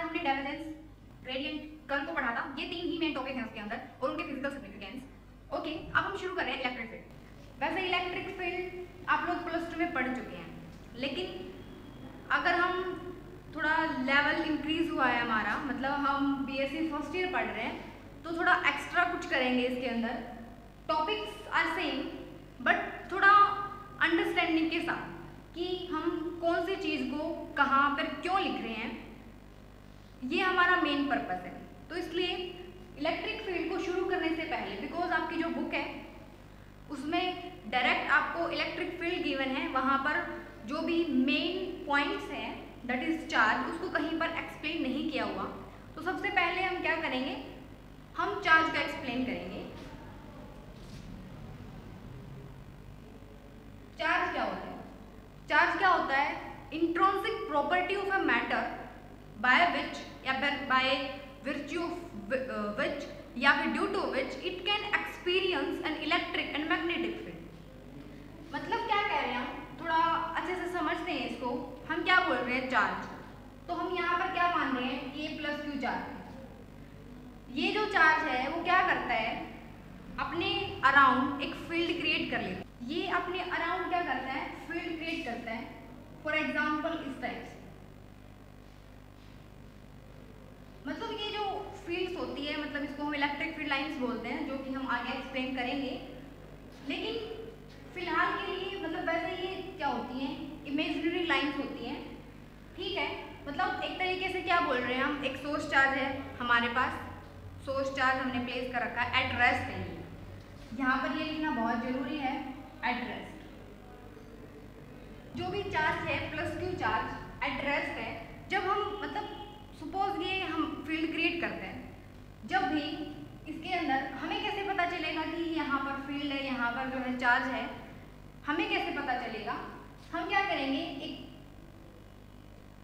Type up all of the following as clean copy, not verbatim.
हमने divergence, gradient, curl को पढ़ा था। ये 3 ही मेन टॉपिक हैं उसके अंदर और उनके फिजिकल सिग्निफिकेंस। ओके, अब हम शुरू कर रहे हैं इलेक्ट्रिक फील्ड। वैसे इलेक्ट्रिक फील्ड आप लोग +2 में पढ़ चुके हैं, लेकिन अगर हम थोड़ा लेवल इंक्रीज हुआ है हमारा, मतलब हम बीएससी फर्स्ट ईयर पढ़ रहे हैं, तो थोड़ा एक्स्ट्रा कुछ करेंगे इसके अंदर। टॉपिक्स आर सेम बट थोड़ा अंडरस्टैंडिंग के साथ कि हम कौन सी चीज़ को कहाँ पर क्यों लिख रहे हैं, ये हमारा मेन पर्पस है। तो इसलिए इलेक्ट्रिक फील्ड को शुरू करने से पहले, बिकॉज आपकी जो बुक है उसमें डायरेक्ट आपको इलेक्ट्रिक फील्ड गिवन है, वहाँ पर जो भी मेन पॉइंट्स हैं दैट इज चार्ज, उसको कहीं पर एक्सप्लेन नहीं किया हुआ। तो सबसे पहले हम क्या करेंगे, हम चार्ज का एक्सप्लेन करेंगे। चार्ज क्या होता है? चार्ज क्या होता है? Intrinsic property of a matter by which या बाय virtue of which या फिर due to which it can experience an electric and magnetic field. मतलब क्या कह रहे हैं हम, थोड़ा अच्छे से समझते हैं इसको। हम क्या बोल रहे हैं, चार्ज। तो हम यहाँ पर क्या मान रहे हैं, A + Q चार्ज है। ये जो चार्ज है वो क्या करता है, अपने अराउंड एक फील्ड क्रिएट कर लेता है। ये अपने अराउंड क्या करता है, फील्ड क्रिएट करता है। फॉर एग्जाम्पल इस टाइप से, मतलब ये जो फील्ड्स होती है, मतलब इसको हम इलेक्ट्रिक फील्ड लाइंस बोलते हैं, जो कि हम आगे एक्सप्लेन करेंगे। लेकिन फिलहाल के लिए मतलब वैसे ये क्या होती हैं, इमेजिनरी लाइंस होती हैं, ठीक है। मतलब एक तरीके से क्या बोल रहे हैं हम, एक सोर्स चार्ज है हमारे पास, सोर्स चार्ज हमने प्लेस कर रखा है एट रेस्ट के लिए। यहाँ पर ये लिखना बहुत जरूरी है, एट रेस्ट। जो भी चार्ज है +Q चार्ज एट रेस्ट है। जब हम मतलब सपोज ये हम फील्ड क्रिएट करते हैं, जब भी इसके अंदर हमें कैसे पता चलेगा कि यहाँ पर फील्ड है, यहाँ पर जो है चार्ज है, हमें कैसे पता चलेगा? हम क्या करेंगे, एक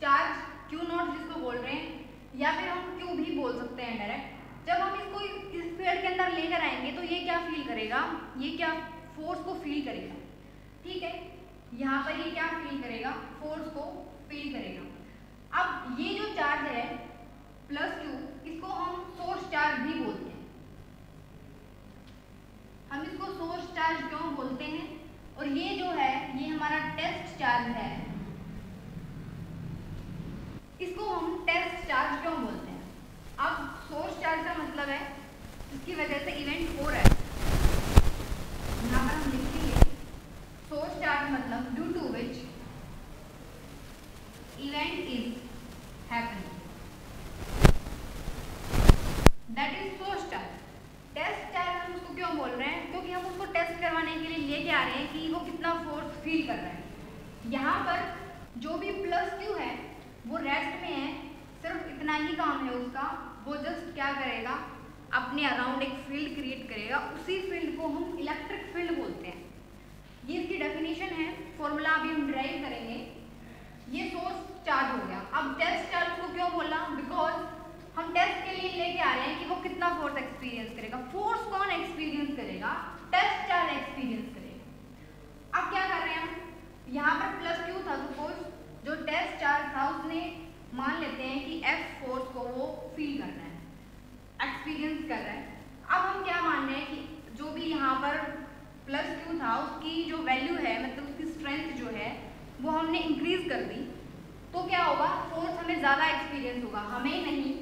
चार्ज Q0 जिसको बोल रहे हैं, या फिर हम Q भी बोल सकते हैं डायरेक्ट। जब हम इसको इस फील्ड के अंदर लेकर आएंगे तो ये क्या फील करेगा, ये क्या फोर्स को फील करेगा, ठीक है। यहाँ पर ये क्या फील करेगा, फोर्स को फील करेगा। अब ये जो चार्ज है +Q, इसको हम सोर्स चार्ज भी बोलते हैं। हम इसको सोर्स चार्ज क्यों बोलते हैं? और ये जो है ये हमारा टेस्ट चार्ज है, इसको हम टेस्ट चार्ज क्यों बोलते हैं? अब सोर्स चार्ज का मतलब है इसकी वजह से इवेंट हो रहा है। यहाँ पर हम लिखेंगे सोर्स चार्ज मतलब due to which event is happening, that is source charge. Test charge हम उसको क्यों बोल रहे हैं? क्योंकि हम उसको टेस्ट करवाने के लिए लेके आ रहे हैं कि वो कितना फोर्स फील कर रहा है। यहाँ पर जो भी +Q है वो रेस्ट में है, सिर्फ इतना ही काम है उसका। वो जस्ट क्या करेगा, अपने अराउंड एक फील्ड क्रिएट करेगा, उसी फील्ड को हम इलेक्ट्रिक फील्ड बोलते हैं। ये इसकी डेफिनेशन है, फॉर्मूला अभी हम ड्राइव करेंगे। ये सोर्स चार्ज हो गया। अब टेस्ट चार्ज को क्यों बोला? बिकॉज हम टेस्ट के लिए लेके आ रहे हैं कि वो कितना फोर्स एक्सपीरियंस करेगा। फोर्स कौन एक्सपीरियंस करेगा? टेस्ट चार्ज एक्सपीरियंस करेगा। अब क्या कर रहे हैं हम, यहाँ पर +Q था, सपोज जो टेस्ट चार्ज था उसने मान लेते हैं कि F फोर्स को वो फील कर रहा है, एक्सपीरियंस कर रहा है। अब हम क्या मान रहे हैं कि जो भी यहाँ पर +Q था उसकी जो वैल्यू है, मतलब उसकी स्ट्रेंथ जो है वो हमने इंक्रीज कर दी, तो क्या होगा, फोर्स हमें ज़्यादा एक्सपीरियंस होगा, हमें नहीं,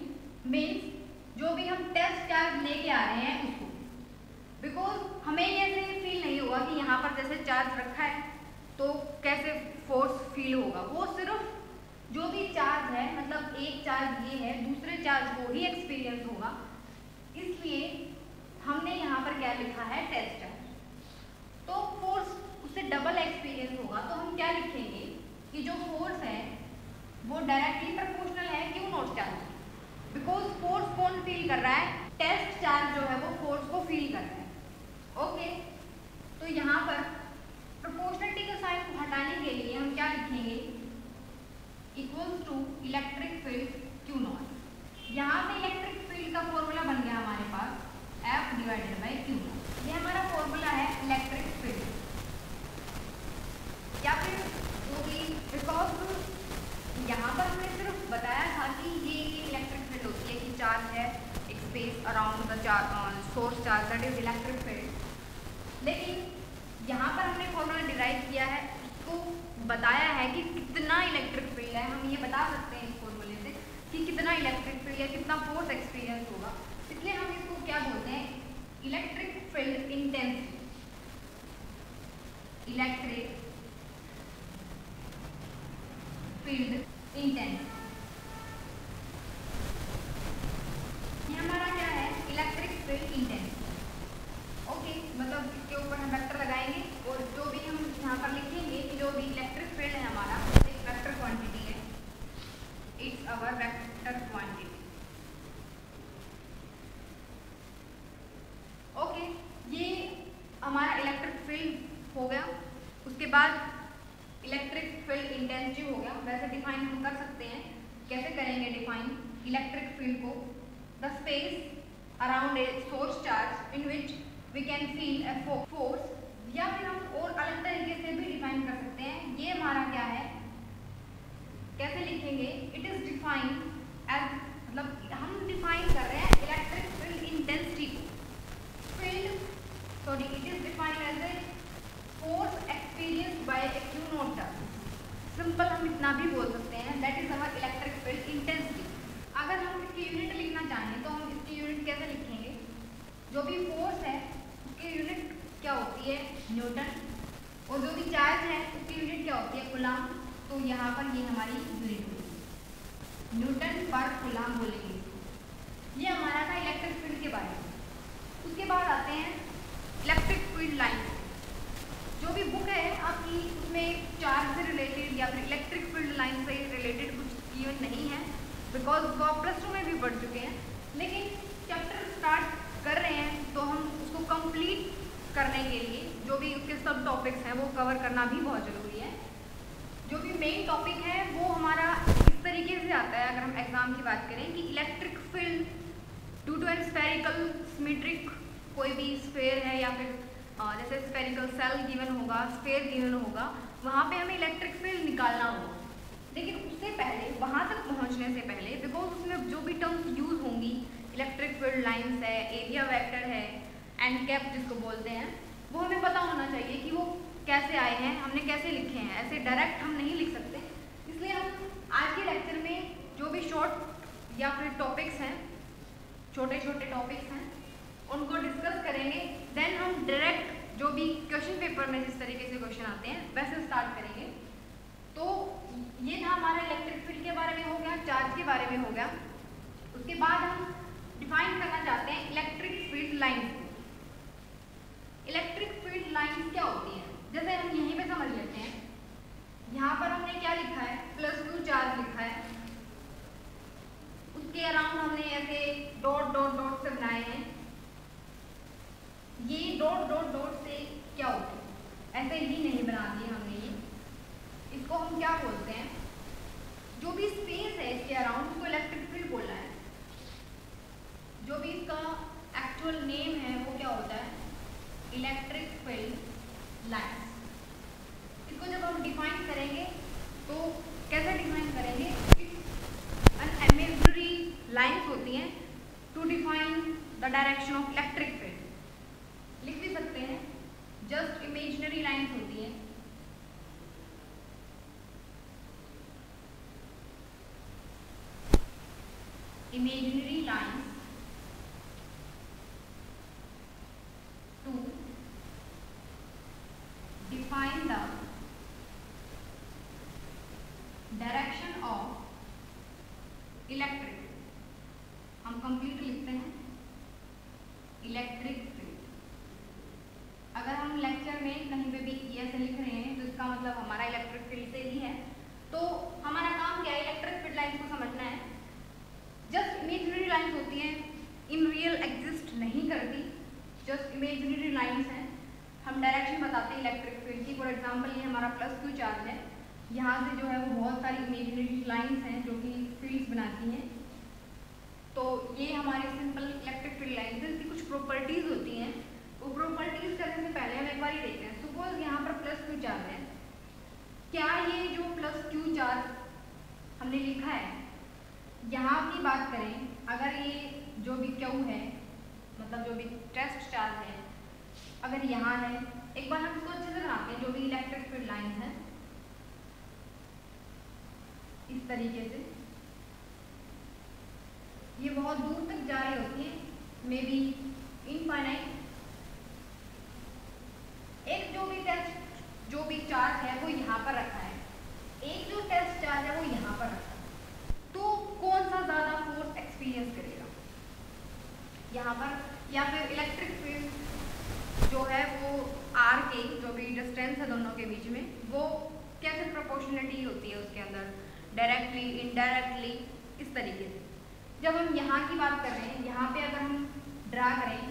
मीन्स जो भी हम टेस्ट चार्ज लेके आ रहे हैं उसको। बिकॉज हमें ऐसे फील नहीं होगा कि यहाँ पर जैसे चार्ज रखा है तो कैसे फोर्स फील होगा। वो सिर्फ जो भी चार्ज है, मतलब एक चार्ज ये है, दूसरे चार्ज को ही एक्सपीरियंस होगा। इसलिए हमने यहाँ पर क्या लिखा है, टेस्ट चार्ज। तो फोर्स उससे डबल एक्सपीरियंस होगा, तो हम क्या लिखेंगे कि जो फोर्स है वो डायरेक्टली प्रोपोर्शनल है Q0 चार्ज। बिकॉज फोर्स कौन फील कर रहा है, टेस्ट चार्ज जो है वो फोर्स को फील कर रहा है। ओके, तो यहाँ पर प्रोपोर्शनलिटी का साइन को हटाने के लिए हम क्या लिखेंगे, equals to electric field Q0। यहाँ से इलेक्ट्रिक फील्ड का फॉर्मूला बन गया हमारे पास F/Q0। ये हमारा फॉर्मूला है इलेक्ट्रिक फील्ड, या फिर जो भी, बिकॉज यहाँ पर हमने सिर्फ बताया था कि ये source charge that is electric field. लेकिन यहाँ पर हमने फॉर्मूला डिराइव किया है, उसको बताया है कि कितना इलेक्ट्रिक फील्ड है। हम ये बता सकते हैं इस फॉर्मूले से कि कितना इलेक्ट्रिक फील्ड या कितना फोर्स एक्सपीरियंस होगा। इसलिए हम इसको क्या बोलते हैं, electric field intensity. Electric field intensity ये हमारा क्या है, इलेक्ट्रिक फील्ड इंटेंसिटी। ओके, मतलब इसके ऊपर हम वेक्टर लगाएंगे और जो भी हम यहाँ पर लिखेंगे कि जो भी इलेक्ट्रिक फील्ड है हमारा एक वेक्टर क्वांटिटी है, it's our vector quantity. Okay, ये हमारा इलेक्ट्रिक फील्ड हो गया। उसके बाद इलेक्ट्रिक फील्ड इंटेंसिटी हो गया। वैसे डिफाइन हम कर सकते हैं, कैसे करेंगे डिफाइन इलेक्ट्रिक फील्ड को, the space around a source charge in which we can feel a force, या फिर हम और अलग तरीके से भी डिफाइन कर सकते हैं। ये हमारा क्या है, कैसे लिखेंगे, इट इज डिफाइंड एज, मतलब हम डिफाइन कर रहे हैं इलेक्ट्रिक फील्ड इंटेंसिटी को, it is defined as a force experienced by a Q naught charge. Simple हम इतना भी बोल सकते हैं, that is our electric field intensity. अगर हम इसकी यूनिट लिखना चाहें तो हम इसकी यूनिट कैसे लिखेंगे, जो भी फोर्स है उसकी यूनिट क्या होती है, न्यूटन, और जो भी चार्ज है उसकी यूनिट क्या होती है, कूलाम। तो यहाँ पर ये हमारी यूनिट होगी, न्यूटन पर कूलाम बोलेंगे। ये हमारा था इलेक्ट्रिक फील्ड के बारे में। उसके बाद आते हैं इलेक्ट्रिक फील्ड लाइन। जो भी बुक है आपकी उसमें चार्ज से रिलेटेड या फिर इलेक्ट्रिक फील्ड लाइन से रिलेटेड कुछ इवन नहीं है, बिकॉज उसको आप प्लस 2 में भी पढ़ चुके हैं। लेकिन चैप्टर स्टार्ट कर रहे हैं तो हम उसको कंप्लीट करने के लिए जो भी उसके सब टॉपिक्स हैं वो कवर करना भी बहुत ज़रूरी है। जो भी मेन टॉपिक है वो हमारा इस तरीके से आता है, अगर हम एग्जाम की बात करें, कि electric field due to an spherical symmetric, कोई भी स्फेयर है या फिर जैसे स्फेरिकल सेल गिवन होगा, स्फेयर गिवन होगा, वहाँ पे हमें इलेक्ट्रिक फील्ड निकालना होगा। लेकिन उससे पहले, वहाँ तक पहुँचने से पहले, बिकॉज उसमें जो भी टर्म्स यूज होंगी, इलेक्ट्रिक फील्ड लाइंस है, एरिया वेक्टर है, एंड कैप जिसको बोलते हैं, वो हमें पता होना चाहिए कि वो कैसे आए हैं, हमने कैसे लिखे हैं। ऐसे डायरेक्ट हम नहीं लिख सकते। इसलिए हम आज के लेक्चर में जो भी शॉर्ट या फिर टॉपिक्स हैं, छोटे छोटे टॉपिक्स हैं, उनको डिस्कस करेंगे। देन हम डायरेक्ट जो भी क्वेश्चन पेपर में जिस तरीके से क्वेश्चन आते हैं वैसे स्टार्ट करेंगे। तो ये था हमारा इलेक्ट्रिक फील्ड के बारे में हो गया, चार्ज के बारे में हो गया। उसके बाद हम डिफाइन करना चाहते हैं electric field lines. Electric field lines क्या होती हैं, जैसे हम यहीं पे समझ लेते हैं। यहाँ पर हमने क्या लिखा है, +2 चार्ज लिखा है, उसके अराउंड हमने ऐसे डॉट डॉट डॉट से बनाए हैं। ये डॉट डॉट डॉट से क्या होता है, ऐसे ही नहीं बना दिए हमने ये। इसको हम क्या बोलते हैं, जो भी स्पेस है इसके अराउंड उसको इलेक्ट्रिक फील्ड बोलना है। जो भी इसका एक्चुअल नेम है वो क्या होता है, इलेक्ट्रिक फील्ड लाइंस। इसको जब हम डिफाइन करेंगे तो कैसे डिफाइन करेंगे, एन इमेजिनरी लाइंस होती हैं to define the direction of electric field. लिख भी सकते हैं, जस्ट इमेजिनरी लाइंस होती हैं। Imaginary lines to define the direction of electric. हम कंप्लीट लिखते हैं इलेक्ट्रिक फील्ड। अगर हम लेक्चर में कहीं पे भी ऐसे लिख रहे हैं तो इसका मतलब हमारा इलेक्ट्रिक फील्ड से ही है। तो हमारा काम क्या है, इलेक्ट्रिक फील्ड लाइंस को समझना है। जस्ट इमेजिनरी लाइंस होती हैं, इन रियल एग्जिस्ट नहीं करती, जस्ट इमेजिनरी लाइंस हैं। हम डायरेक्शन बताते हैं इलेक्ट्रिक फील्ड की। फॉर एग्जांपल ये हमारा +2 चार्ज है, यहाँ से जो है वो बहुत सारी इमेजिनरी लाइंस हैं जो कि फील्ड्स बनाती हैं। तो ये हमारी सिंपल इलेक्ट्रिक फील्ड लाइंस है। इसकी कुछ प्रॉपर्टीज होती हैं, वो प्रॉपर्टीज करने से पहले हम एक बार ही देखते हैं। सपोज यहाँ पर +2 चार्ज है, क्या ये जो +2 चार्ज हमने लिखा है, यहाँ की बात करें, अगर ये जो भी Q है, मतलब जो भी टेस्ट चार्ज है अगर यहाँ है, एक बार हम इसको अच्छे से बनाते हैं। जो भी इलेक्ट्रिक फील्ड लाइंस हैं इस तरीके से ये बहुत दूर तक जा रही होती है, मे बी इनफाइनाइट। एक जो भी चार्ज है वो यहाँ पर रखा है, एक जो टेस्ट चार्ज है वो यहाँ पर रखा है। तो कौन सा ज़्यादा फोर्स एक्सपीरियंस करेगा यहाँ पर, या फिर इलेक्ट्रिक फील्ड जो है वो आर के जो भी डिस्टेंस है दोनों के बीच में वो कैसे प्रोपोर्शनलिटी होती है उसके अंदर, डायरेक्टली इनडायरेक्टली, इस तरीके से। जब हम यहाँ की बात कर रहे हैं, यहाँ पे अगर हम ड्रा करें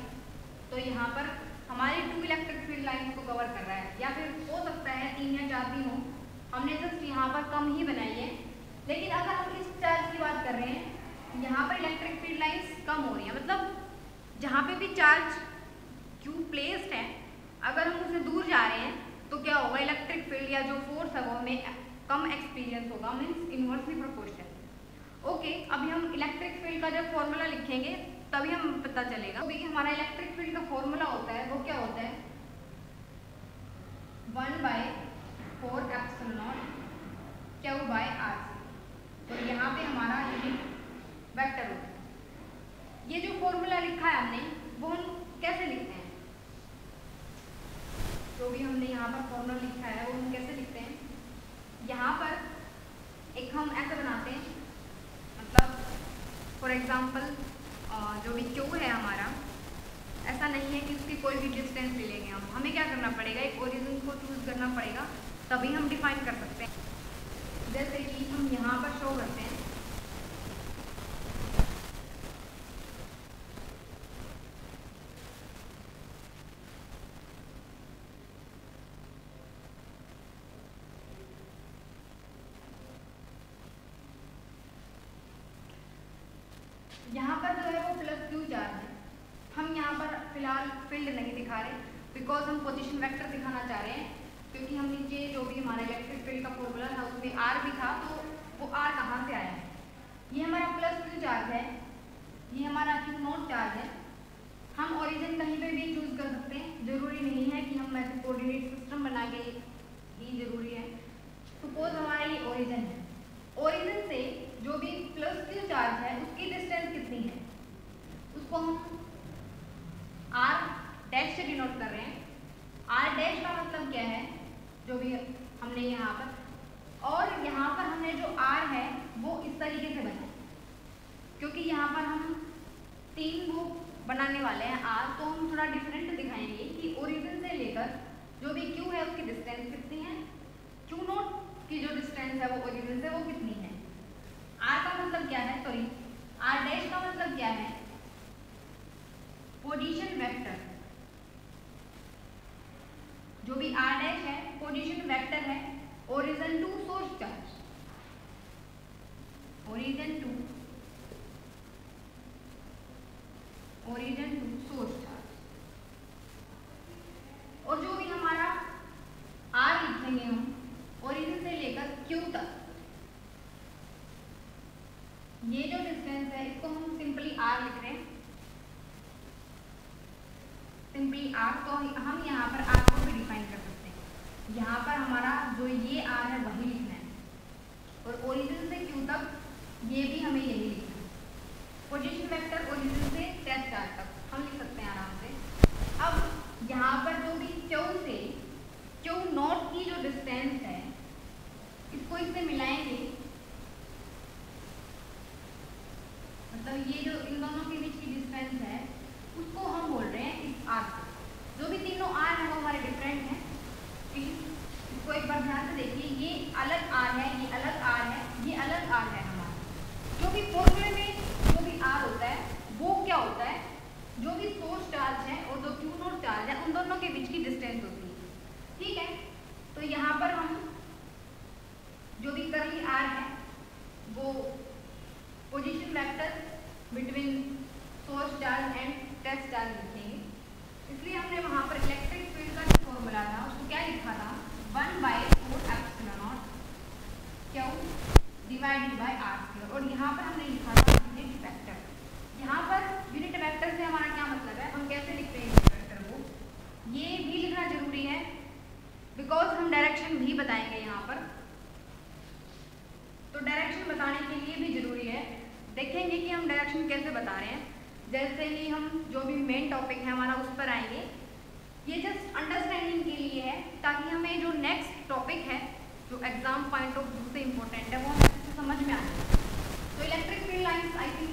तो यहाँ पर हमारी 2 इलेक्ट्रिक फील्ड लाइन्स को कवर कर रहा है, या फिर हो सकता है 3 या 4 भी हो। हमने जस्ट यहाँ पर कम ही बनाई है, लेकिन अगर हम इस चार्ज की बात कर रहे हैं, यहाँ पर इलेक्ट्रिक फील्ड लाइन्स कम हो रही है, मतलब जहाँ पे भी चार्ज क्यू प्लेस्ड है अगर हम उससे दूर जा रहे हैं तो क्या होगा, इलेक्ट्रिक फील्ड या जो फोर्स है वो हमें कम एक्सपीरियंस होगा, मीन्स इनवर्सली प्रोपोर्शनल। ओके, अभी हम इलेक्ट्रिक फील्ड का जब फॉर्मूला लिखेंगे तभी हम पता चलेगा। तो भी हमारा इलेक्ट्रिक फील्ड का फॉर्मूला होता है वो क्या होता है, 1/4 एप्सिलॉन क्यू बाय आर। तो यहाँ पे हमारा यूनिट वेक्टर होता है। ये जो फॉर्मूला लिखा है हमने वो हम कैसे लिखते हैं, जो भी हमने यहाँ पर फॉर्मूला लिखा है वो हम कैसे लिखते हैं, यहाँ पर एक हम ऐसे बनाते हैं, मतलब फॉर एग्जांपल जो भी क्यू है हमारा, ऐसा नहीं है कि उसकी कोई भी डिस्टेंस ले लेंगे हम, हमें क्या करना पड़ेगा, एक ओरिजिन को चूज करना पड़ेगा, तभी हम डिफाइन कर सकते हैं। जैसे कि हम यहाँ पर शो करते हैं, यहाँ पर जो है वो प्लस क्यू चार्ज है। हम यहाँ पर फिलहाल फील्ड नहीं दिखा रहे बिकॉज हम पोजीशन वेक्टर दिखाना चाह रहे हैं, क्योंकि हम नीचे जो भी हमारा इलेक्ट्रिक फील्ड का फॉर्मूला था उसमें आर भी था, तो वो आर कहाँ से आया है। ये हमारा प्लस क्यू चार्ज है, ये हमारा क्यू नॉट चार्ज है। हम ओरिजिन कहीं पे भी चूज कर सकते हैं, जरूरी नहीं है कि हम ऐसे कोऑर्डिनेट सिस्टम बना के ही जरूरी है। सपोज हमारा ये ओरिजिन है, ओरिजिन से जो भी प्लस क्यू चार्ज है उसकी डिस्टेंस कितनी है, उसको हम आर डैश से डिनोट कर रहे हैं। आर डैश का मतलब क्या है, जो भी हमने यहाँ पर, और यहाँ पर हमने जो आर है वो इस तरीके से बना, क्योंकि यहाँ पर हम 3 वो बनाने वाले हैं आर, तो हम थोड़ा डिफरेंट दिखाएंगे कि ओरिजिन से लेकर जो भी क्यू है उसकी डिस्टेंस कितनी है, क्यू नॉट की जो डिस्टेंस है वो ओरिजिन से वो कितनी है। आर का मतलब क्या है, सॉरी आर डैश का मतलब क्या है, पोजीशन वेक्टर। जो भी आर डैश है पोजीशन वेक्टर है origin to source charge, origin to source charge. और जो भी हमारा आर लिखेंगे हम ओरिजिन से लेकर क्यू तक, ये जो डिस्टेंस है इसको हम सिंपली आर लिख रहे हैं, सिंपली आर। तो हम यहाँ पर आर को भी डिफाइन कर सकते हैं। यहाँ पर हमारा जो ये आर है वही लिखना है, और ओरिजिन से क्यू तक ये भी हमें यही लिखना है। पोजीशन वेक्टर ओरिजिन से टेस्ट चार्ज तक हम लिख सकते हैं आराम से। अब यहाँ पर जो भी क्यू से क्यू नॉट की जो डिस्टेंस है इसको इससे मिलाएंगे, मतलब ये जो इन दोनों के बीच की डिस्टेंस है उसको हम बोल रहे हैं इस आर से। जो भी तीनों आर है वो हमारे डिफरेंट हैं, इसको एक बार ध्यान से देखिए, ये अलग आर है, ये अलग आर है, ये अलग आर है हमारा। जो भी फॉर्मूले में जो भी आर होता है वो क्या होता है, जो भी सोर्स चार्ज है और जो क्यू नॉट चार्ज है उन दोनों के बीच की डिस्टेंस होती है, ठीक है। तो यहाँ पर हम जो भी करली टॉपिक है हमारा उस पर आएंगे। ये जस्ट अंडरस्टैंडिंग के लिए है ताकि हमें जो नेक्स्ट टॉपिक है जो एग्जाम पॉइंट ऑफ व्यू से इम्पोर्टेंट है वो हमें अच्छे से समझ में आ जाए। तो electric field lines I think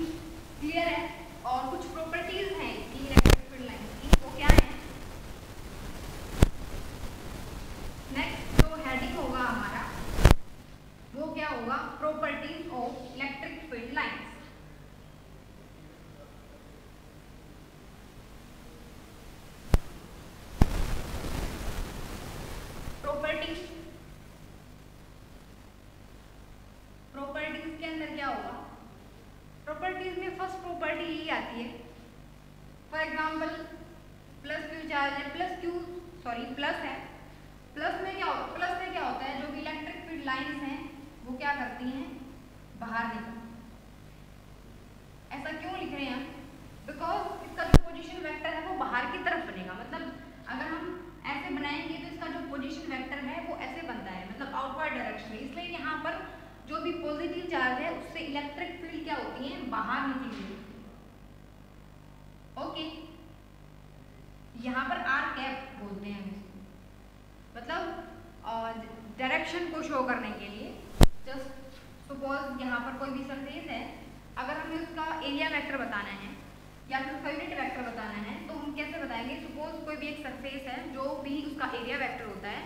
clear है और कुछ प्रॉपर्टीज हैं इसकी इलेक्ट्रिक फील्ड लाइंस की, वो क्या है। नेक्स्ट जो हेडिंग होगा हमारा वो क्या होगा, properties of electric field lines. Properties के अंदर क्या होगा, प्रॉपर्टीज में फर्स्ट प्रॉपर्टी यही आती है। For example plus Q charge है, प्लस है, प्लस में क्या होता है, जो भी इलेक्ट्रिक फील्ड लाइंस हैं वो क्या करती हैं, बाहर निकलती। ऐसा क्यों लिख रहे हैं हम, बिकॉज इसका जो पोजीशन वेक्टर है वो बाहर की तरफ बनेगा। मतलब अगर हम ऐसे बनाएंगे तो इसका जो पोजीशन वेक्टर है वो ऐसे बनता है, मतलब आउटवर्ड डायरेक्शन में। इसलिए यहाँ पर जो भी पॉजिटिव चार्ज है उससे इलेक्ट्रिक फील्ड क्या होती है, बाहर निकली हुई। ओके, यहाँ पर आर कैप बोलते हैं इसको, मतलब डायरेक्शन को शो करने के लिए। जस्ट सपोज यहाँ पर कोई भी सरफेस है, अगर हमें उसका एरिया वेक्टर बताना है या फिर उसका यूनिट वेक्टर बताना है तो हम कैसे बताएंगे। सपोज कोई भी एक सरफेस है, जो भी उसका एरिया वेक्टर होता है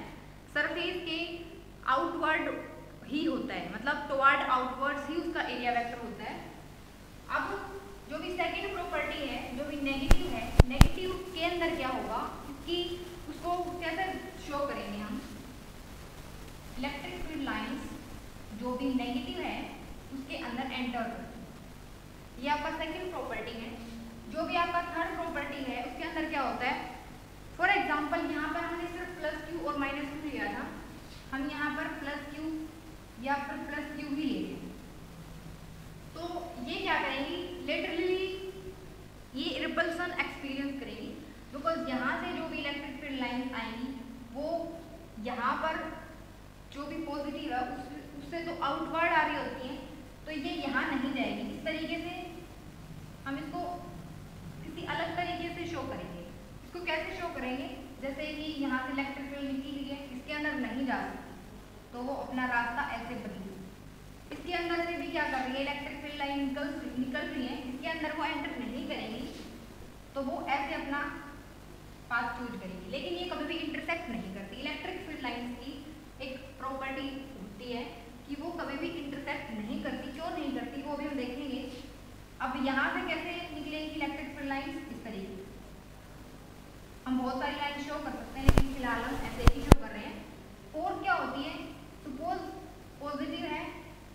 सरफेस के आउटवर्ड ही होता है, मतलब टुवर्ड आउटवर्ड्स ही उसका एरिया वेक्टर होता है। अब जो भी सेकंड प्रॉपर्टी है, जो भी नेगेटिव है, नेगेटिव के अंदर क्या होगा कि उसको कैसे शो करेंगे हम, इलेक्ट्रिक फील्ड लाइंस जो भी नेगेटिव है उसके अंदर एंटर करती है। ये आपका सेकंड प्रॉपर्टी है। जो भी आपका थर्ड प्रॉपर्टी है उसके अंदर क्या होता है, फॉर एग्जांपल यहाँ पर हमने सिर्फ प्लस क्यू और माइनस क्यू लिया था, हम यहाँ पर प्लस क्यू या फिर प्लस क्यू ही ले लें तो ये क्या करेंगी, लिटरली ये रिपल्सन एक्सपीरियंस करेंगी। बिकॉज यहाँ से जो भी इलेक्ट्रिक फील्ड लाइंस आएंगी वो यहाँ पर जो भी पॉजिटिव है उससे तो आउटवर्ड आ रही होती हैं, तो ये यहाँ नहीं जाएगी। इस तरीके से हम इसको किसी अलग तरीके से शो करेंगे। इसको कैसे शो करेंगे, जैसे कि यहाँ से इलेक्ट्रिक फील्ड निकली हुई है, इसके अंदर नहीं जा सकती तो वो अपना रास्ता ऐसे बदलेगी। इसके अंदर से भी क्या कर रही है, इलेक्ट्रिक फील्ड लाइन निकल रही है, इसके अंदर वो एंटर नहीं करेंगी तो वो ऐसे अपना पाथ चूज करेंगी, लेकिन ये कभी भी इंटरसेक्ट नहीं करती। इलेक्ट्रिक फील्ड लाइंस की एक प्रॉपर्टी होती है कि वो कभी भी इंटरसेक्ट नहीं करती। क्यों नहीं करती वो भी हम देखेंगे। अब यहाँ से कैसे निकलेंगी इलेक्ट्रिक फील्ड लाइंस, इस तरीके से हम बहुत सारी लाइन शो कर सकते हैं, लेकिन फिलहाल हम ऐसे ही शो कर रहे हैं। और क्या होती है, सपोज पॉजिटिव है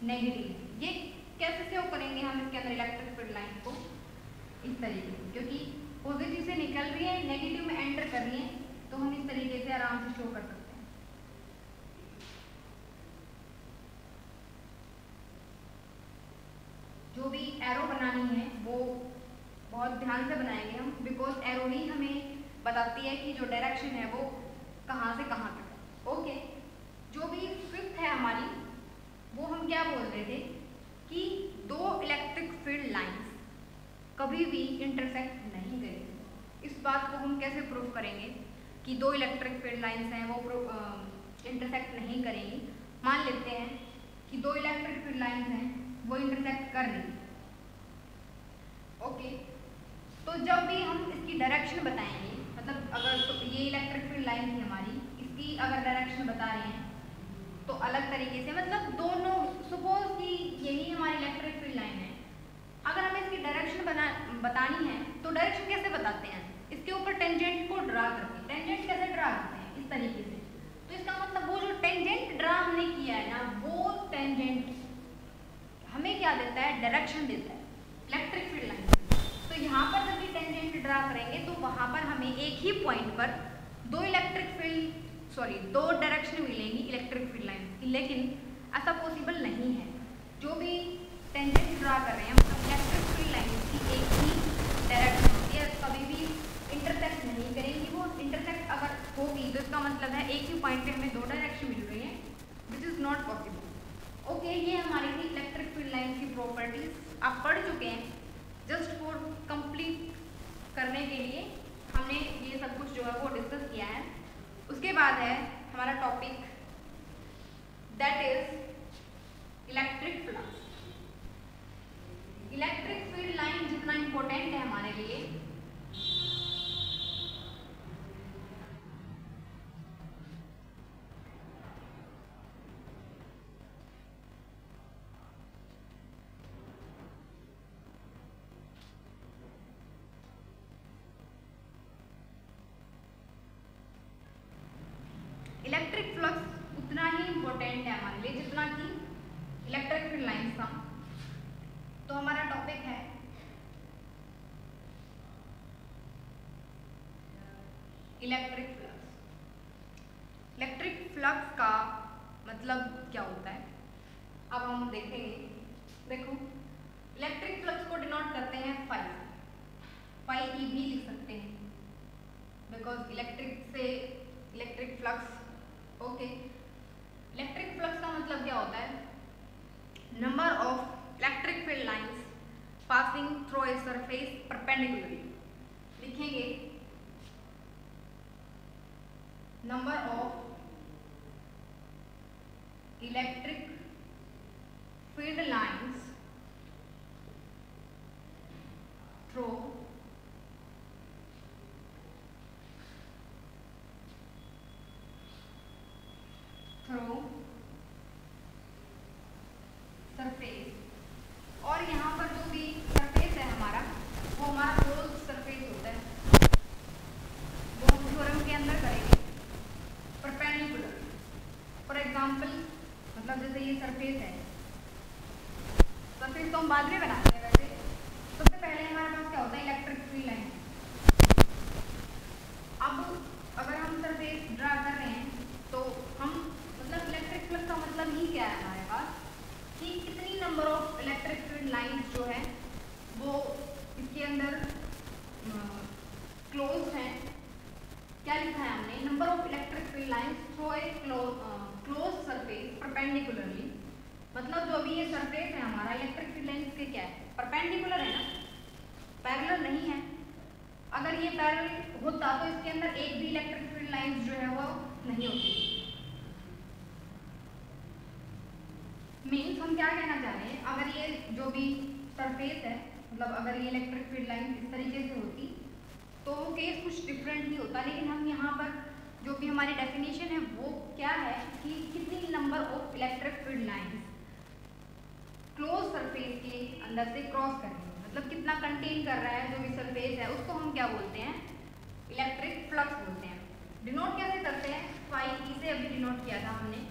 नेगेटिव, ये कैसे शो करेंगे हम इसके अंदर इलेक्ट्रिक फील्ड लाइन को, इस तरीके से, क्योंकि पॉजिटिव से निकल रही है नेगेटिव में एंटर कर रही है तो हम इस तरीके से आराम से शो कर सकते हैं। जो भी एरो बनानी है वो बहुत ध्यान से बनाएंगे हम, बिकॉज एरो ही हमें बताती है कि जो डायरेक्शन है वो कहाँ से कहाँ तक है। ओके, जो भी फिफ्थ है हमारी, वो हम क्या बोल रहे थे कि दो इलेक्ट्रिक फील्ड लाइंस कभी भी इंटरसेक्ट नहीं करेंगी। इस बात को हम कैसे प्रूफ करेंगे कि दो इलेक्ट्रिक फील्ड लाइंस हैं वो इंटरसेक्ट नहीं करेंगी। मान लेते हैं कि दो इलेक्ट्रिक फील्ड लाइंस हैं वो इंटरसेक्ट कर रही। ओके, तो जब भी हम इसकी डायरेक्शन बताएंगे, मतलब अगर तो ये इलेक्ट्रिक फील्ड लाइन थी हमारी, इसकी अगर डायरेक्शन बता रहे हैं तो अलग तरीके से, मतलब दोनों, सपोज कि यही हमारी इलेक्ट्रिक फील्ड लाइन है, अगर हमें इसकी डायरेक्शन बतानी है तो डायरेक्शन कैसे बताते हैं, इसके ऊपर टेंजेंट को ड्रा करके। टेंजेंट कैसे ड्रा करते हैं, इस तरीके से। तो इसका मतलब वो जो टेंजेंट ड्रा हमने किया है ना, वो टेंजेंट हमें क्या देता है, डायरेक्शन देता है इलेक्ट्रिक फील्ड लाइन। तो यहाँ पर जब भी टेंजेंट ड्रा करेंगे तो वहाँ पर हमें एक ही पॉइंट पर दो डायरेक्शन मिलेंगी इलेक्ट्रिक फील्ड लाइन की, लेकिन ऐसा पॉसिबल नहीं है। जो भी टेंजेंट ड्रा कर रहे हैं मतलब इलेक्ट्रिक फील्ड लाइन की एक ही डायरेक्शन होती है, कभी भी इंटरसेक्ट नहीं करेंगी। वो इंटरसेक्ट अगर होगी तो इसका मतलब है एक ही पॉइंट पे हमें दो डायरेक्शन मिल रही है, which is not possible. Okay, ये हमारी थी इलेक्ट्रिक फील्ड लाइन की प्रॉपर्टीज। आप पढ़ चुके हैं, जस्ट फॉर कंप्लीट करने के लिए इलेक्ट्रिक फ्लक्स उतना ही इम्पोर्टेंट है हमारे लिए जितना कि इलेक्ट्रिक फील्ड लाइंस था। तो हमारा टॉपिक है इलेक्ट्रिक फ्लक्स। इलेक्ट्रिक फ्लक्स का मतलब क्या होता है अब हम देखेंगे। देखो, इलेक्ट्रिक फ्लक्स को डिनोट करते हैं फाई, फाई ई भी लिख सकते हैं बिकॉज इलेक्ट्रिक से electric flux. Okay, electric flux का मतलब क्या होता है? Number of electric field lines passing through a surface perpendicularly. लिखेंगे number of electric field lines through surface. और यहाँ पर जो भी सरफेस है हमारा वो हमारा क्लोज सरफेस होता है, वो हम थ्योरम के अंदर करेंगे परपेंडिकुलर। फॉर एग्जांपल मतलब जैसे ये सरफेस है, सरफेस तो हम बाद में बनाते हैं। वैसे सबसे पहले हमारे पास क्या होता है? Electric field line. अब अगर हम सरफेस ड्रा कर रहे हैं तो हम मतलब इलेक्ट्रिक फ्लक्स का मतलब ही क्या है हमारे पास कि कितनी number of electric field lines जो है वो इसके अंदर क्लोज हैं। क्या लिखा है हमने? Number of electric field lines through a close surface perpendicularly. मतलब जो भी ये सरफेस है हमारा इलेक्ट्रिक फील्ड लाइंस के क्या है? परपेंडिकुलर है ना, पैरेलल नहीं है। अगर ये पैरेलल होता तो इसके अंदर एक भी इलेक्ट्रिक फील्ड लाइंस जो है वो नहीं होती। मीन्स हम क्या कहना चाह रहे हैं, अगर ये जो भी सरफेस है मतलब अगर ये इलेक्ट्रिक फील्ड लाइन इस तरीके से होती तो वो केस कुछ डिफरेंट ही होता। लेकिन हम यहाँ पर जो भी हमारी डेफिनेशन है वो क्या है कि कितनी number of electric field lines close surface के अंदर से क्रॉस कर रही है, मतलब कितना कंटेन कर रहा है जो भी सरफेस है, उसको हम क्या बोलते हैं? इलेक्ट्रिक फ्लक्स बोलते हैं। डिनोट कैसे करते हैं? फाई ई से अभी डिनोट किया था हमने।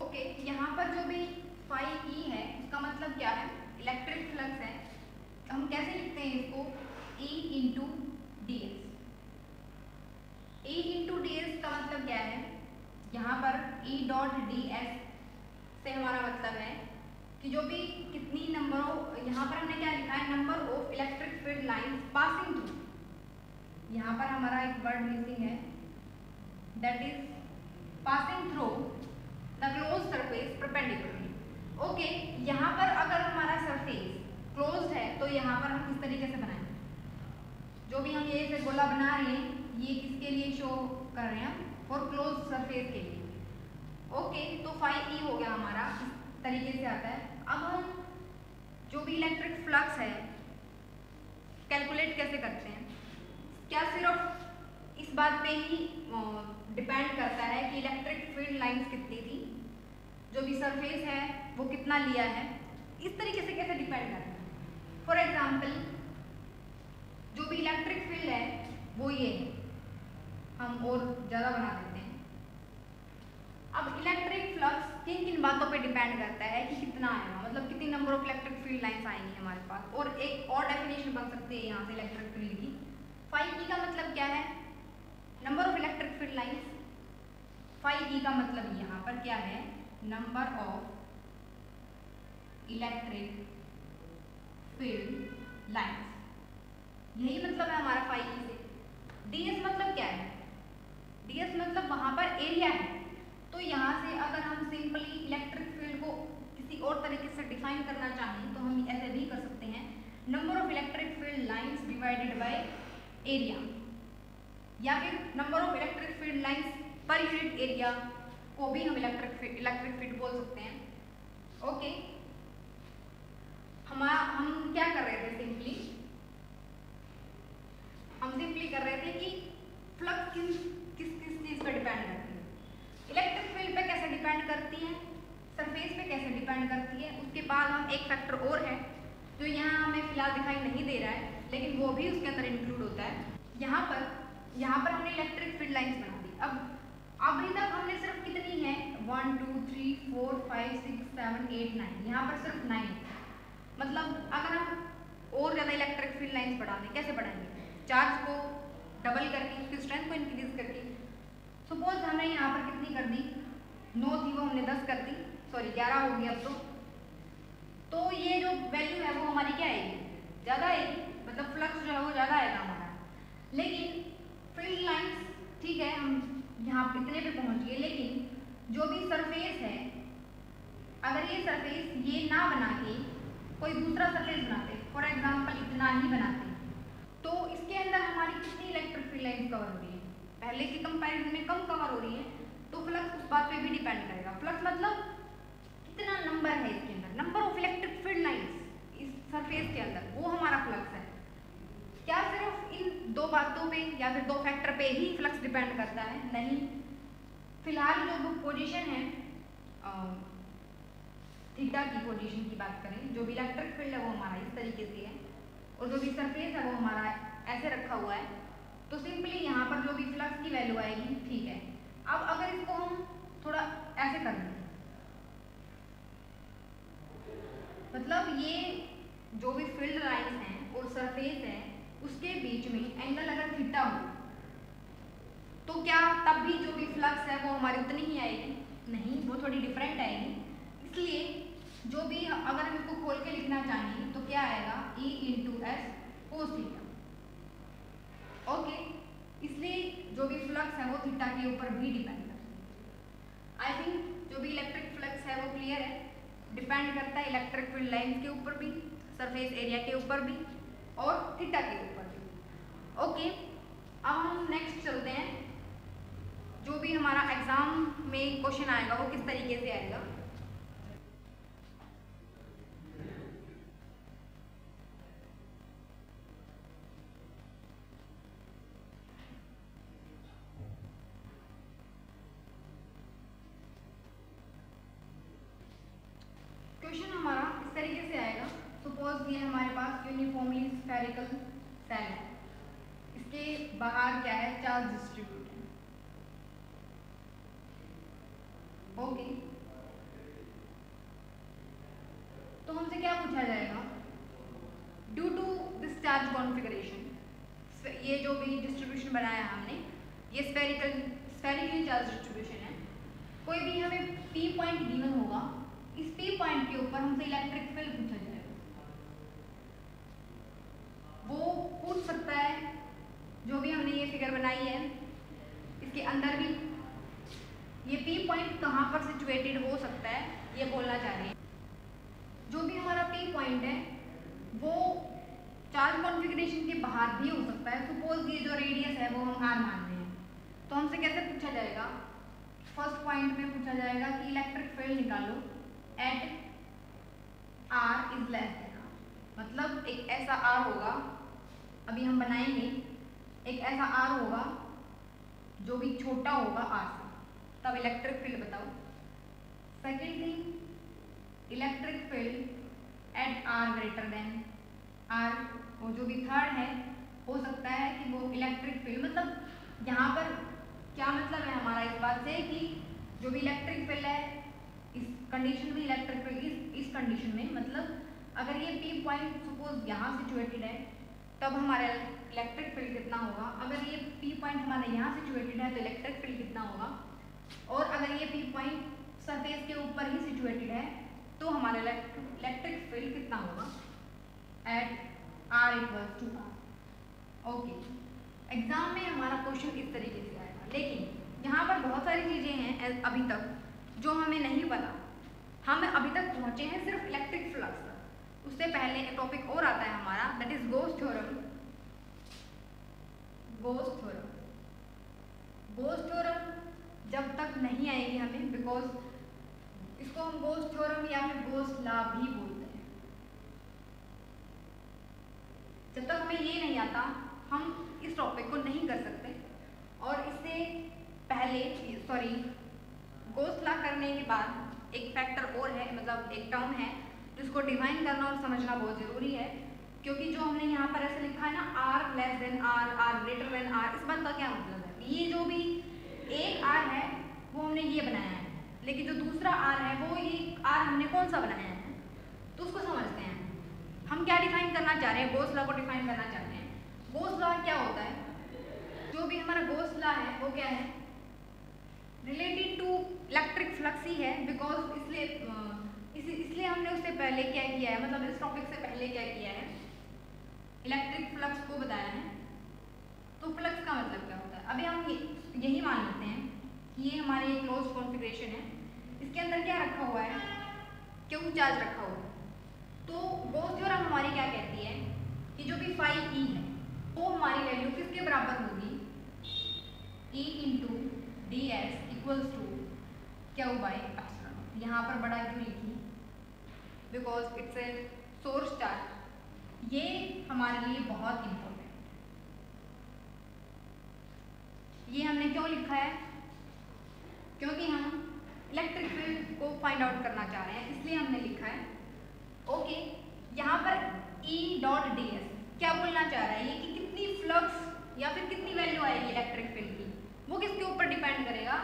ओके, यहाँ पर जो भी फाई ई है उसका मतलब क्या है? इलेक्ट्रिक फ्लक्स है। हम कैसे लिखते हैं इसको? E into D S. E into D S का मतलब क्या है? यहाँ पर E डॉट डी एस से हमारा मतलब है कि जो भी कितनी नंबर, यहाँ पर हमने क्या लिखा है? Number of electric field lines passing through. यहाँ पर हमारा एक वर्ड मिसिंग है, that is passing through the close surface perpendicularly. Okay, यहाँ पर अगर हमारा सरफेस क्लोज है तो यहाँ पर हम किस तरीके से बनाएंगे? जो भी हम ये से गोला बना रहे हैं ये किसके लिए शो कर रहे हैं? और क्लोज सरफेस के लिए। ओके, तो फाई ई हो गया हमारा, इस तरीके से आता है। अब हम जो भी इलेक्ट्रिक फ्लक्स है कैलकुलेट कैसे करते हैं? क्या सिर्फ इस बात पे ही डिपेंड करता है कि इलेक्ट्रिक फील्ड लाइंस कितनी थी, जो भी सरफेस है वो कितना लिया है? इस तरीके से कैसे डिपेंड करता है? फॉर एग्जांपल जो भी इलेक्ट्रिक फील्ड है वो ये है, हम और ज़्यादा बना देते हैं। अब इलेक्ट्रिक फ्लक्स किन किन बातों पे डिपेंड करता है कि कितना आएगा, मतलब कितनी number of electric field lines आएंगी हमारे पास। और एक और डेफिनेशन बन सकती है यहाँ से इलेक्ट्रिक फील्ड की। फाई ई का मतलब क्या है? Number of electric field lines. Phi E का मतलब यहाँ पर क्या है? Number of electric field lines. यही मतलब है हमारा फाई ई से। डीएस मतलब क्या है? डीएस मतलब वहां पर एरिया है। तो यहाँ से अगर हम सिंपली इलेक्ट्रिक फील्ड को किसी और तरीके से डिफाइन करना चाहें तो हम ऐसे भी कर सकते हैं, number of electric field lines divided by area, या फिर number of electric field lines per unit area को भी हम इलेक्ट्रिक फील्ड बोल सकते हैं। ओके, हम क्या कर रहे थे? सिंपली कर रहे थे कि फ्लक्स किस चीज पर डिपेंड करती है? इलेक्ट्रिक फील्ड पे कैसे डिपेंड करती है, सरफेस पे कैसे डिपेंड करती है। उसके बाद हम एक फैक्टर और है जो यहाँ हमें फिलहाल दिखाई नहीं दे रहा है, लेकिन वो भी उसके अंदर इंक्लूड होता है। यहाँ पर हमने इलेक्ट्रिक फील्ड लाइंस बना दी। अब अभी तक हमने सिर्फ कितनी है 1 2 3 4 5 6 7 8 9, यहाँ पर सिर्फ 9। मतलब अगर हम और ज़्यादा इलेक्ट्रिक फील्ड लाइंस बढ़ा दें, कैसे बढ़ाएंगे? चार्ज को डबल करके, उसकी स्ट्रेंथ को इंक्रीज करके। सपोज हमने यहाँ पर कितनी कर दी, 9 थी वो हमने 10 कर दी, सॉरी 11 हो गई अब तो ये जो वैल्यू है वो हमारी क्या आएगी? ज़्यादा आएगी, मतलब फ्लक्स जो है वो ज़्यादा आएगा हमारा। लेकिन फील्ड लाइंस ठीक है, हम यहाँ इतने पे पहुँच गए, लेकिन जो भी सरफेस है, अगर ये सरफेस ये ना बना के कोई दूसरा सरफेस बनाते, फॉर एग्जाम्पल इतना ही बनाते, तो इसके अंदर हमारी कितनी इलेक्ट्रिक फील्ड लाइंस कवर हो रही है? पहले के कंपैरिजन में कम कवर हो रही है। तो फ्लक्स उस बात पे भी डिपेंड करेगा। फ्लक्स मतलब कितना नंबर है इसके अंदर, number of electric field lines इस सरफेस के अंदर, वो हमारा फ्लक्स है। क्या सिर्फ इन दो बातों पे या फिर दो फैक्टर पे ही फ्लक्स डिपेंड करता है? नहीं। फिलहाल जो पोजीशन है थीटा की पोजीशन की बात करें, जो भी इलेक्ट्रिक फील्ड है वो हमारा इस तरीके से है, और जो भी सरफेस है वो हमारा ऐसे रखा हुआ है। तो सिंपली यहाँ पर जो भी फ्लक्स की वैल्यू आएगी, ठीक है। अब अगर इसको हम थोड़ा ऐसे कर दें, मतलब ये जो भी फील्ड लाइंस हैं और सरफेस है उसके बीच में एंगल अगर थीटा हो, तो क्या तब भी जो भी फ्लक्स है वो हमारी उतनी ही आएगी? नहीं, वो थोड़ी डिफरेंट आएगी। इसलिए जो भी अगर हम इसको खोल के लिखना चाहें तो क्या आएगा? E into S cos theta. Okay, इसलिए जो भी फ्लक्स है वो थीटा के ऊपर भी डिपेंड करता है। आई थिंक जो भी इलेक्ट्रिक फ्लक्स है वो क्लियर है। डिपेंड करता है इलेक्ट्रिक फील्ड लाइंस के ऊपर भी, सरफेस एरिया के ऊपर भी, और थीटा के ऊपर भी। ओके, अब हम नेक्स्ट चलते हैं। जो भी हमारा एग्जाम में क्वेश्चन आएगा वो किस तरीके से आएगा। क्वेश्चन हमारा इस तरीके से आएगा। सपोज ये हमारे पास यूनिफॉर्मली स्फेरिकल सेल है, इसके बाहर क्या है? चार्ज डिस्ट्रीब्यूट है। ओके, तो हमसे क्या पूछा जाएगा? Due to this charge configuration, ये जो भी डिस्ट्रीब्यूशन बनाया हमने, ये स्फेरिकल चार्ज डिस्ट्रीब्यूशन है। कोई भी हमें पी पॉइंट गिवन होगा, इस पी पॉइंट के ऊपर हमसे इलेक्ट्रिक फील्ड पूछा जाएगा। वो पूछ सकता है जो भी हमने ये फिगर बनाई है, इसके अंदर भी ये पी पॉइंट कहाँ पर सिचुएटेड हो सकता है, ये बोलना चाह रहे हैं। जो भी हमारा पी पॉइंट है वो चार्ज कॉन्फ़िगरेशन के बाहर भी हो सकता है। सपोज ये जो रेडियस है वो हम आर मान रहे हैं, तो हमसे कैसे पूछा जाएगा? फर्स्ट पॉइंट में पूछा जाएगा कि इलेक्ट्रिक फील्ड निकालो at R is less than R. मतलब एक ऐसा आर होगा, अभी हम बनाएंगे, एक ऐसा आर होगा जो भी छोटा होगा आर से, तब इलेक्ट्रिक फील्ड बताओ। Second thing, electric field at R greater than R, और जो भी थर्ड है हो सकता है कि वो इलेक्ट्रिक फील्ड, मतलब यहाँ पर क्या मतलब है हमारा इस बात से कि जो भी इलेक्ट्रिक फील्ड है इस कंडीशन में, इलेक्ट्रिक फील्ड इस कंडीशन में, मतलब अगर ये पी पॉइंट सपोज यहाँ सिचुएटेड है तब हमारा इलेक्ट्रिक फील्ड कितना होगा, अगर ये पी पॉइंट हमारा यहाँ सिचुएटेड है तो इलेक्ट्रिक फील्ड कितना होगा, और अगर ये पी पॉइंट सरफेस के ऊपर ही सिचुएटेड है तो हमारा इलेक्ट्रिक फील्ड कितना होगा at R equals to R. Okay, exam में हमारा क्वेश्चन इस तरीके से आएगा, लेकिन यहाँ पर बहुत सारी चीज़ें हैं अभी तक जो हमें नहीं पता। हम अभी तक पहुँचे हैं सिर्फ इलेक्ट्रिक फ्लक्स तक। उससे पहले एक टॉपिक और आता है हमारा, that is goes theorem. Goes theorem, goes theorem जब तक नहीं आएगी हमें, बिकॉज इसको हम गोस थ्योरम या फिर गोस लॉ भी बोलते हैं, जब तक हमें ये नहीं आता हम इस टॉपिक को नहीं कर सकते। और इससे पहले सॉरी गोस लॉ करने के बाद एक फैक्टर और है, मतलब एक टर्म है जिसको डिफाइन करना और समझना बहुत ज़रूरी है, क्योंकि जो हमने यहाँ पर ऐसे लिखा है ना, R less than R, R greater than R, इस बात का क्या मतलब है? ये जो भी एक आर है वो हमने ये बनाया है, लेकिन जो दूसरा आर है वो ये आर हमने कौन सा बनाया है, तो उसको समझते हैं। हम क्या डिफाइन करना चाह रहे हैं, गॉस लॉ को डिफाइन करना चाहते हैं। गॉस लॉ क्या होता है, जो भी हमारा गॉस लॉ है वो क्या है, रिलेटेड टू इलेक्ट्रिक फ्लक्स ही है, बिकॉज इसलिए हमने उससे पहले क्या किया है, मतलब इस टॉपिक से पहले क्या किया है, इलेक्ट्रिक फ्लक्स को बताया है। तो फ्लक्स का मतलब क्या होता है, अभी हम यही मान लेते हैं कि ये हमारी एक क्लोज कॉन्फ़िगरेशन है, इसके अंदर क्या रखा हुआ है, क्यू चार्ज रखा हुआ है। तो गॉस थ्योरम हमारी क्या कहती है कि जो भी फाई ई है वो हमारी वैल्यू किसके बराबर होगी, E into D S equals to Q by epsilon. यहाँ पर बड़ा क्यों लिखी, because it's a source charge. ये हमारे लिए बहुत इंपॉर्टेंट, ये हमने क्यों लिखा है, क्योंकि हम इलेक्ट्रिक फील्ड को फाइंड आउट करना चाह रहे हैं, इसलिए हमने लिखा है। ओके, यहाँ पर E डॉट डी एस क्या बोलना चाह रहा है, ये कि कितनी फ्लक्स या फिर कितनी वैल्यू आएगी इलेक्ट्रिक फील्ड की, वो किसके ऊपर डिपेंड करेगा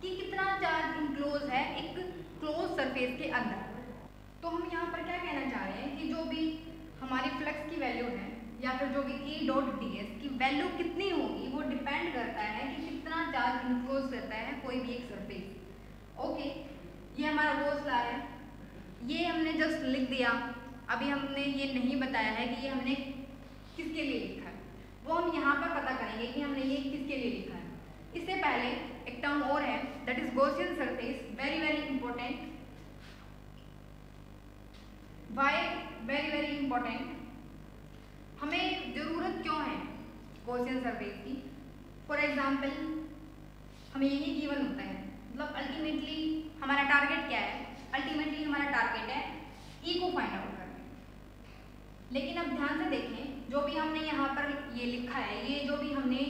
कि कितना चार्ज इनक्लोज है एक क्लोज सरफेस के अंदर। तो हम यहाँ पर क्या कहना चाह रहे हैं कि जो भी हमारी फ्लक्स की वैल्यू है या फिर जो भी E डॉट डी एस की वैल्यू कितनी होगी वो डिपेंड करता है कि कितना चार्ज इनक्लोज करता है कोई भी एक सरफेस। ओके, ये हमारा गॉस लॉ है, ये हमने जस्ट लिख दिया। अभी हमने ये नहीं बताया है कि ये हमने किसके लिए लिखा है, वो हम यहाँ पर पता करेंगे कि हमने ये किसके लिए लिखा है। इससे पहले एक टर्म और है, that is Gaussian surface, very very important. Why very very important, हमें जरूरत क्यों है गॉसियन सरफेस की। फॉर एग्जाम्पल हमें यही गिवन होता है, मतलब अल्टीमेटली हमारा टारगेट क्या है, अल्टीमेटली हमारा टारगेट है ई को फाइंड आउट करना। लेकिन अब ध्यान से देखें, जो भी हमने यहाँ पर ये लिखा है, ये जो भी हमने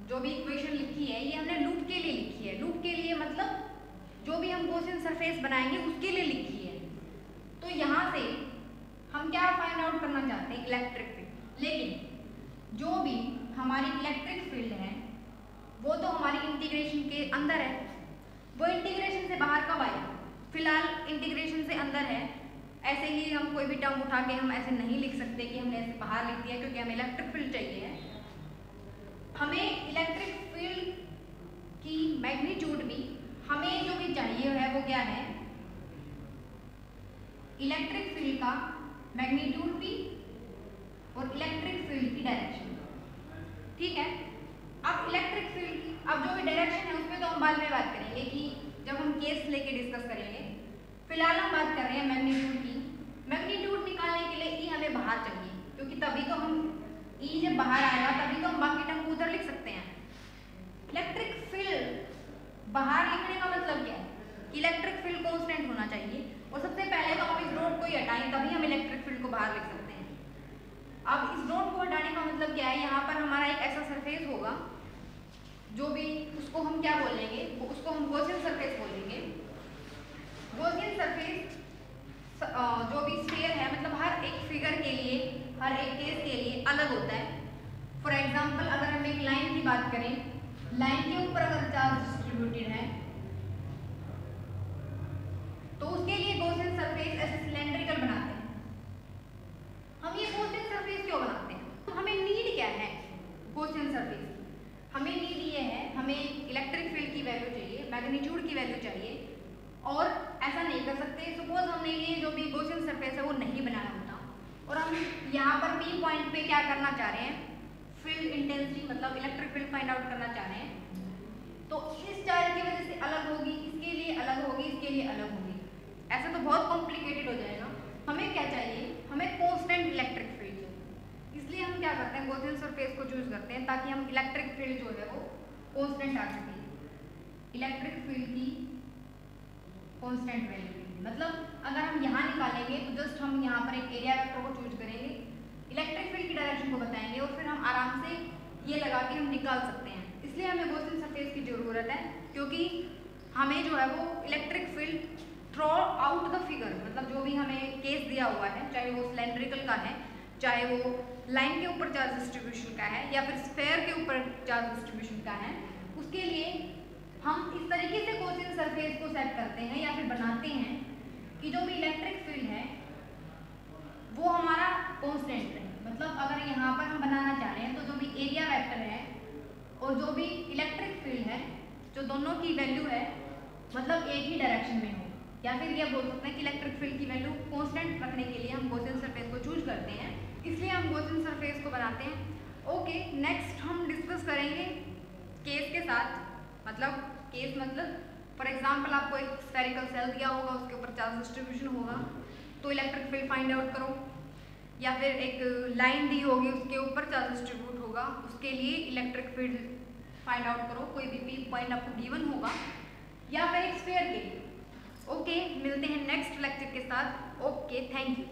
जो भी इक्वेशन लिखी है, ये हमने लूप के लिए लिखी है। लूप के लिए मतलब जो भी हम गॉसियन सरफेस बनाएंगे उसके लिए लिखी है। तो यहाँ से हम क्या फाइंड आउट करना चाहते हैं, इलेक्ट्रिक फील्ड। लेकिन जो भी हमारी इलेक्ट्रिक फील्ड है वो तो हमारी इंटीग्रेशन के अंदर है, वो इंटीग्रेशन से बाहर कब आए, फिलहाल इंटीग्रेशन से अंदर है। ऐसे ही हम कोई भी टर्म उठा के हम ऐसे नहीं लिख सकते कि हमने ऐसे बाहर लिख दिया, क्योंकि हमें इलेक्ट्रिक फील्ड चाहिए है। हमें इलेक्ट्रिक फील्ड की मैग्नीट्यूड भी हमें जो भी चाहिए है वो क्या है, इलेक्ट्रिक फील्ड का मैग्नीट्यूड भी और इलेक्ट्रिक फील्ड की डायरेक्शन। ठीक है, अब इलेक्ट्रिक फील्ड की अब जो भी डायरेक्शन है उसमें तो हम बाद में बात करेंगे कि जब हम केस लेके डिस्कस करेंगे। फिलहाल हम बात कर रहे हैं मैग्नीट्यूड की। मैग्नीट्यूड निकालने के लिए ई हमें बाहर चाहिए, क्योंकि तभी तो हम ई जब बाहर आएगा तभी तो हम बाकी टर्म को उधर लिख सकते हैं। इलेक्ट्रिक फील्ड बाहर लिखने का मतलब क्या है, इलेक्ट्रिक फील्ड कांस्टेंट होना चाहिए, और सबसे पहले तो हम इस डॉट को ही हटाएं, तभी हम इलेक्ट्रिक फील्ड को बाहर लिख सकते हैं। अब इस डॉट को हटाने का मतलब क्या है, यहाँ पर हमारा एक ऐसा सरफेस होगा जो भी उसको हम क्या बोलेंगे, उसको हम गॉसियन सरफेस बोलेंगे। गॉसियन सरफेस जो भी स्फीयर है, मतलब हर एक फिगर के लिए, हर एक केस के लिए अलग होता है। फॉर एग्जांपल अगर हम एक लाइन की बात करें, लाइन के ऊपर अगर चार्ज डिस्ट्रीब्यूटेड है तो उसके लिए गॉसियन सरफेस ऐसे सिलेंड्रिकल बनाते हैं। हम ये गॉसियन सरफेस क्यों बनाते हैं, तो हमें नीड क्या है गॉसियन सरफेस, हमें नीड ये है, हमें इलेक्ट्रिक फील्ड की वैल्यू चाहिए, मैग्नीट्यूड की वैल्यू चाहिए, और ऐसा नहीं कर सकते सपोज हमने ये जो भी गॉसियन सरफेस है वो नहीं बनाया होता और हम यहाँ पर पी पॉइंट पे क्या करना चाह रहे हैं, फील्ड इंटेंसिटी मतलब इलेक्ट्रिक फील्ड फाइंड आउट करना चाह रहे हैं, तो इस चार्ज की वजह से अलग होगी, इसके लिए अलग होगी, इसके लिए अलग होगी, ऐसा तो बहुत कॉम्प्लिकेटेड हो जाएगा। हमें क्या चाहिए, हमें कांस्टेंट इलेक्ट्रिक फील्ड चाहिए, इसलिए हम क्या करते हैं गॉसियन सरफेस को चूज करते हैं ताकि हम इलेक्ट्रिक फील्ड जो है वो कांस्टेंट आ सके। इलेक्ट्रिक फील्ड की कांस्टेंट वैल्यू, मतलब अगर हम यहाँ निकालेंगे तो जस्ट हम यहाँ पर एक एरिया वेक्टर को चूज करेंगे, इलेक्ट्रिक फील्ड की डायरेक्शन को बताएंगे और फिर हम आराम से ये लगा के हम निकाल सकते हैं। इसलिए हमें गॉसियन सरफेस की ज़रूरत है, क्योंकि हमें जो है वो electric field through out the figure, मतलब जो भी हमें केस दिया हुआ है, चाहे वो सिलेंड्रिकल का है, चाहे वो लाइन के ऊपर चार्ज डिस्ट्रीब्यूशन का है, या फिर स्फेयर के ऊपर चार्ज डिस्ट्रीब्यूशन का है, उसके लिए हम इस तरीके से गॉसियन सरफेस को सेट करते हैं या फिर बनाते हैं कि जो भी इलेक्ट्रिक फील्ड है वो हमारा कांस्टेंट रहे। मतलब अगर यहाँ पर हम बनाना चाह रहे हैं तो जो भी एरिया वेक्टर है और जो भी इलेक्ट्रिक फील्ड है, जो दोनों की वैल्यू है मतलब एक ही डायरेक्शन में हो, या फिर ये बोल सकते हैं कि इलेक्ट्रिक फील्ड की वैल्यू कांस्टेंट रखने के लिए हम गॉसियन सरफेस को चूज करते हैं, इसलिए हम गॉसियन सरफेस को बनाते हैं। ओके, नेक्स्ट हम डिस्कस करेंगे केस के साथ। मतलब केस मतलब फॉर एग्जाम्पल आपको एक स्फेरिकल सेल दिया होगा, उसके ऊपर चार्ज डिस्ट्रीब्यूशन होगा, तो इलेक्ट्रिक फील्ड फाइंड आउट करो, या फिर एक लाइन दी होगी उसके ऊपर चार्ज डिस्ट्रीब्यूट होगा, उसके लिए इलेक्ट्रिक फील्ड फाइंड आउट करो, कोई भी पी पॉइंट आपको गिवन होगा, या फिर एक स्फीयर के लिए। ओके, मिलते हैं नेक्स्ट लेक्चर के साथ। Okay, thank you.